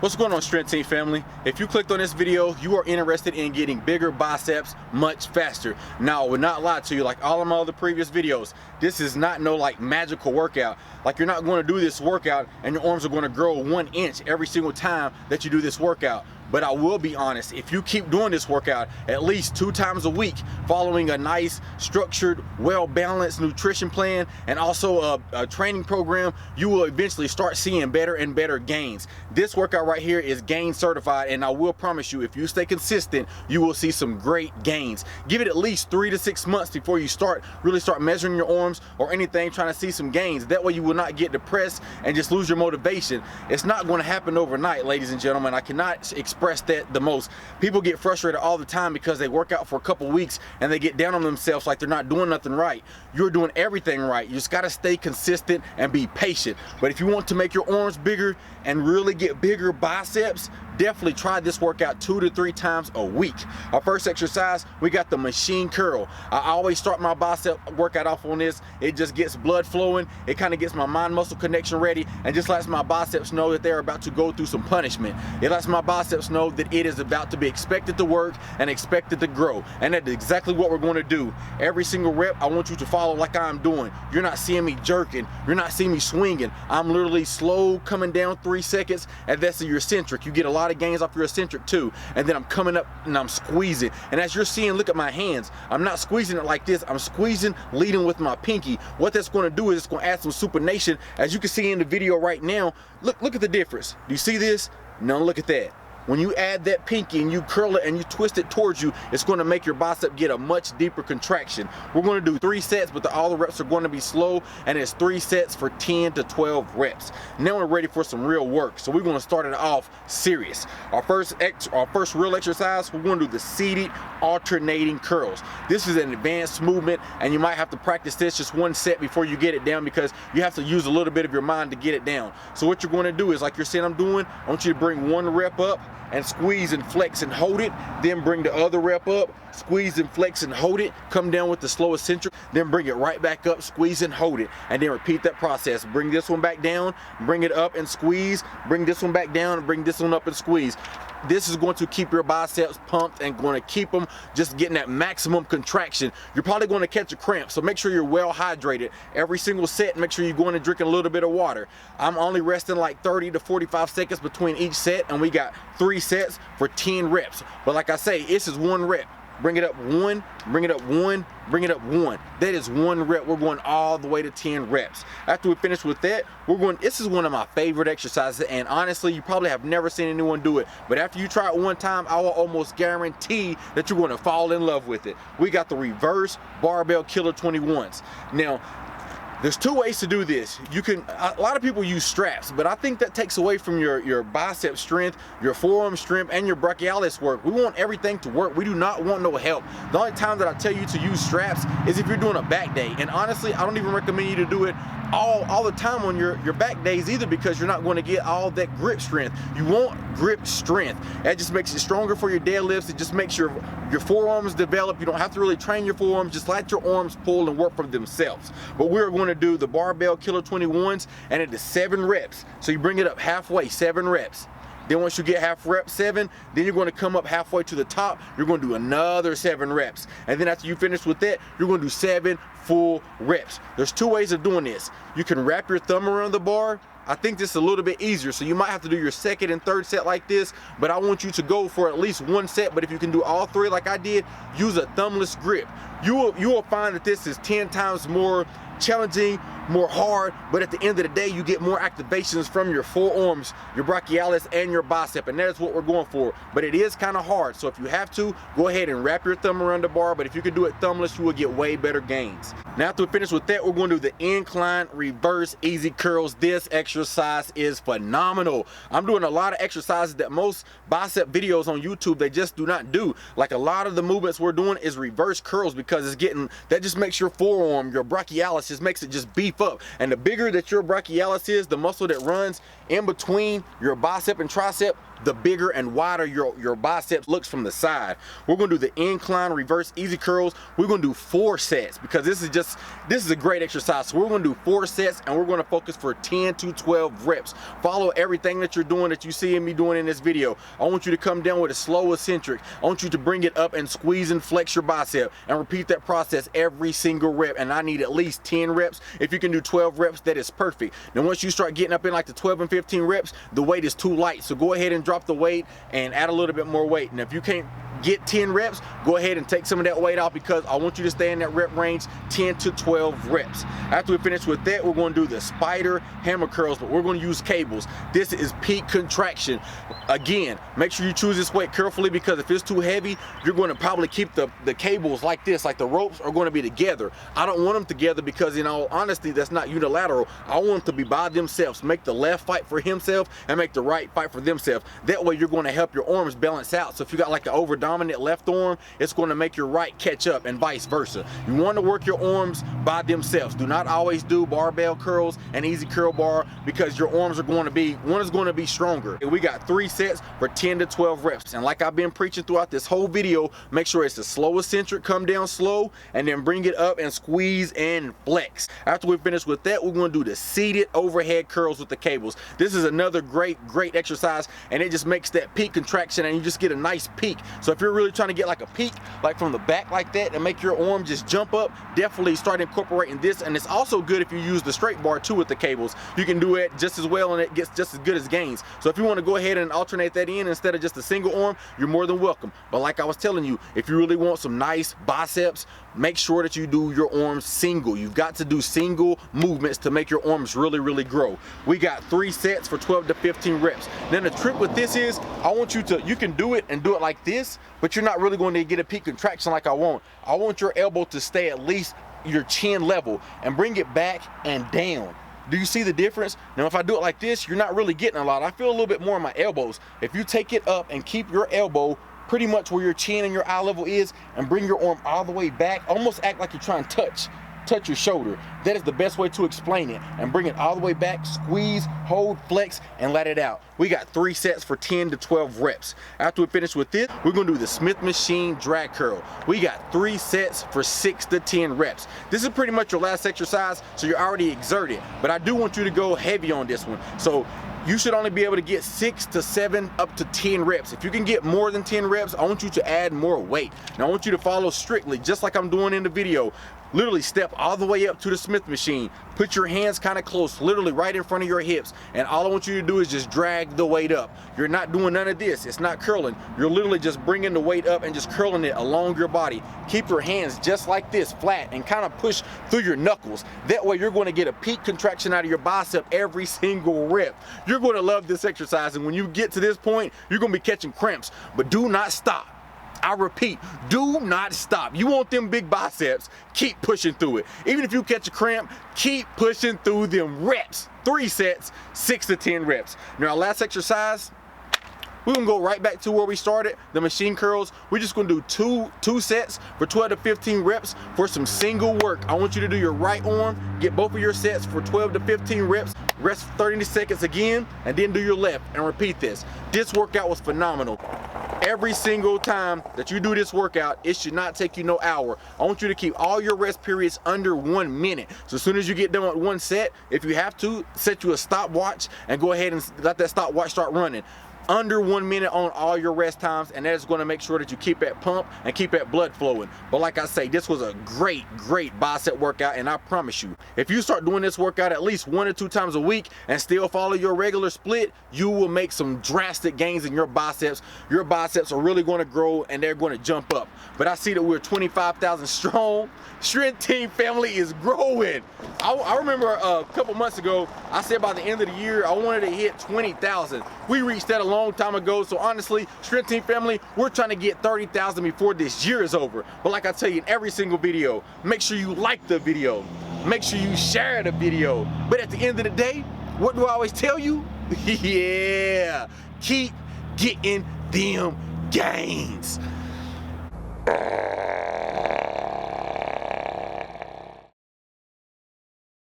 What's going on, Strength Team family? If you clicked on this video, you are interested in getting bigger biceps much faster. Now, I would not lie to you, like all of my other previous videos, this is not no like magical workout. Like, you're not going to do this workout and your arms are going to grow 1 inch every single time that you do this workout. But I will be honest, if you keep doing this workout at least 2 times a week, following a nice, structured, well-balanced nutrition plan and also a training program, you will eventually start seeing better and better gains. This workout right here is gain certified, and I will promise you, if you stay consistent, you will see some great gains. Give it at least 3 to 6 months before you really start measuring your arms or anything, trying to see some gains. That way you will not get depressed and just lose your motivation. It's not going to happen overnight, ladies and gentlemen. I cannot express that the most. People get frustrated all the time because they work out for a couple weeks and they get down on themselves like they're not doing nothing right. You're doing everything right. You just got to stay consistent and be patient. But if you want to make your arms bigger and really get bigger biceps, definitely try this workout 2 to 3 times a week. Our first exercise, we got the machine curl. I always start my bicep workout off on this. It just gets blood flowing. It kind of gets my mind muscle connection ready and just lets my biceps know that they're about to go through some punishment. It lets my biceps know that it is about to be expected to work and expected to grow. And that's exactly what we're going to do. Every single rep, I want you to follow like I'm doing. You're not seeing me jerking. You're not seeing me swinging. I'm literally slow coming down 3 seconds, and that's your eccentric. You get a lot of gains off your eccentric too, and then I'm coming up and I'm squeezing. And as you're seeing, look at my hands. I'm not squeezing it like this. I'm squeezing, leading with my pinky. What that's going to do is it's going to add some supination. As you can see in the video right now, look at the difference. Do you see this? Now look at that. When you add that pinky and you curl it and you twist it towards you, it's going to make your bicep get a much deeper contraction. We're going to do 3 sets, but all the reps are going to be slow, and it's 3 sets for 10 to 12 reps. Now we're ready for some real work, so we're going to start it off serious. Our first real exercise, we're going to do the seated alternating curls. This is an advanced movement, and you might have to practice this just 1 set before you get it down, because you have to use a little bit of your mind to get it down. So what you're going to do is, like you're seeing I'm doing, I want you to bring 1 rep up and squeeze and flex and hold it, then bring the other rep up, squeeze and flex and hold it, come down with the slow eccentric, then bring it right back up, squeeze and hold it, and then repeat that process. Bring this one back down, bring it up and squeeze, bring this one back down and bring this one up and squeeze. This is going to keep your biceps pumped and going to keep them just getting that maximum contraction. You're probably going to catch a cramp, so make sure you're well hydrated. Every single set, make sure you're going and drinking a little bit of water. I'm only resting like 30 to 45 seconds between each set, and we got 3 sets for 10 reps. But like I say, this is 1 rep. Bring it up 1, bring it up 1, bring it up 1. That is 1 rep. We're going all the way to 10 reps. After we finish with that, this is one of my favorite exercises, and honestly, you probably have never seen anyone do it, but after you try it 1 time, I will almost guarantee that you're going to fall in love with it. We got the reverse barbell killer 21s. Now, there's 2 ways to do this. A lot of people use straps, but I think that takes away from your bicep strength, your forearm strength, and your brachialis work. We want everything to work. We do not want no help. The only time that I tell you to use straps is if you're doing a back day. And honestly, I don't even recommend you to do it all the time on your back days either, because you're not going to get all that grip strength. You want grip strength. That just makes it stronger for your deadlifts. It just makes your forearms develop. You don't have to really train your forearms. Just let your arms pull and work for themselves. But we're going to do the barbell killer 21s, and it is 7 reps. So you bring it up halfway, 7 reps. Then once you get half rep 7, then you're going to come up halfway to the top. You're going to do another 7 reps. And then after you finish with that, you're going to do 7 full reps. There's 2 ways of doing this. You can wrap your thumb around the bar. I think this is a little bit easier, so you might have to do your 2nd and 3rd set like this, but I want you to go for at least 1 set. But if you can do all 3 like I did, use a thumbless grip. You will find that this is 10 times more challenging, more hard, but at the end of the day, you get more activations from your forearms, your brachialis, and your bicep, and that is what we're going for. But it is kind of hard, so if you have to, go ahead and wrap your thumb around the bar, but if you can do it thumbless, you will get way better gains. Now after we finish with that, we're going to do the incline reverse easy curls. This exercise is phenomenal. I'm doing a lot of exercises that most bicep videos on YouTube, they just do not do. Like, a lot of the movements we're doing is reverse curls, because that just makes your forearm, your brachialis, just makes it just beef up. And the bigger that your brachialis is, the muscle that runs in between your bicep and tricep, the bigger and wider your biceps looks from the side. We're gonna do the incline reverse easy curls. We're gonna do 4 sets because this is a great exercise. So we're gonna do 4 sets and we're gonna focus for 10 to 12 reps. Follow everything that you're doing, that you see me doing in this video. I want you to come down with a slow eccentric. I want you to bring it up and squeeze and flex your bicep and repeat that process every single rep. And I need at least 10 reps. If you can do 12 reps, that is perfect. Now once you start getting up in like the 12 and 15 reps, the weight is too light. So go ahead and drop the weight and add a little bit more weight. And if you can't get 10 reps, go ahead and take some of that weight off, because I want you to stay in that rep range, 10 to 12 reps. After we finish with that, we're going to do the spider hammer curls, but we're going to use cables. This is peak contraction. Again, make sure you choose this weight carefully, because if it's too heavy, you're going to probably keep the cables like this, like the ropes are going to be together. I don't want them together because, in all honesty, that's not unilateral. I want them to be by themselves. Make the left fight for himself and make the right fight for themselves. That way you're going to help your arms balance out. So if you got like an over dominant left arm, it's going to make your right catch up, and vice versa. You want to work your arms by themselves. Do not always do barbell curls and easy curl bar, because your arms are going to be, one is going to be stronger. And we got 3 sets for 10 to 12 reps. And like I've been preaching throughout this whole video, make sure it's a slow eccentric, come down slow, and then bring it up and squeeze and flex. After we finish with that, we're going to do the seated overhead curls with the cables. This is another great exercise, and it just makes that peak contraction and you just get a nice peak. So if you're really trying to get like a peak, like from the back like that, and make your arm just jump up, definitely start incorporating this. And it's also good if you use the straight bar too with the cables. You can do it just as well, and it gets just as good as gains. So if you want to go ahead and alternate that in instead of just a single arm, you're more than welcome. But like I was telling you, if you really want some nice biceps, make sure that you do your arms single. You've got to do single movements to make your arms really grow. We got 3 sets for 12 to 15 reps. Then the trick with this is, I want you to, you can do it and do it like this, but you're not really going to get a peak contraction like I want. I want your elbow to stay at least your chin level, and bring it back and down. Do you see the difference? Now if I do it like this, you're not really getting a lot. I feel a little bit more in my elbows. If you take it up and keep your elbow pretty much where your chin and your eye level is, and bring your arm all the way back, almost act like you're trying to touch your shoulder. That is the best way to explain it. And bring it all the way back, squeeze, hold, flex, and let it out. We got 3 sets for 10 to 12 reps. After we finish with this, we're gonna do the Smith machine drag curl. We got 3 sets for 6 to 10 reps. This is pretty much your last exercise, so you're already exerted, but I do want you to go heavy on this one. So you should only be able to get 6 to 7 up to 10 reps. If you can get more than 10 reps, I want you to add more weight. Now I want you to follow strictly, just like I'm doing in the video. Literally step all the way up to the Smith machine. Put your hands kind of close, literally right in front of your hips. And all I want you to do is just drag the weight up. You're not doing none of this. It's not curling. You're literally just bringing the weight up and just curling it along your body. Keep your hands just like this, flat, and kind of push through your knuckles. That way you're going to get a peak contraction out of your bicep every single rep. You're going to love this exercise, and when you get to this point, you're going to be catching cramps. But do not stop. I repeat, do not stop. You want them big biceps, keep pushing through it. Even if you catch a cramp, keep pushing through them reps. 3 sets, 6 to 10 reps. Now our last exercise, we're gonna go right back to where we started, the machine curls. We're just gonna do two sets for 12 to 15 reps for some single work. I want you to do your right arm, get both of your sets for 12 to 15 reps, rest for 30 seconds again, and then do your left, and repeat this. This workout was phenomenal. Every single time that you do this workout, it should not take you no hour. I want you to keep all your rest periods under 1 minute. So as soon as you get done with 1 set, if you have to, set you a stopwatch and go ahead and let that stopwatch start running. Under 1 minute on all your rest times, and that is going to make sure that you keep that pump and keep that blood flowing. But like I say, this was a great bicep workout, and I promise you, if you start doing this workout at least 1 or 2 times a week and still follow your regular split, you will make some drastic gains in your biceps. Your biceps are really going to grow, and they're going to jump up. But I see that we're 25,000 strong. Strength Team family is growing. I remember a couple months ago, I said by the end of the year, I wanted to hit 20,000. We reached that a long time ago. So honestly, Strength Team family, we're trying to get 30,000 before this year is over. But like I tell you in every single video, make sure you like the video. Make sure you share the video. But at the end of the day, what do I always tell you? Yeah, keep getting them gains.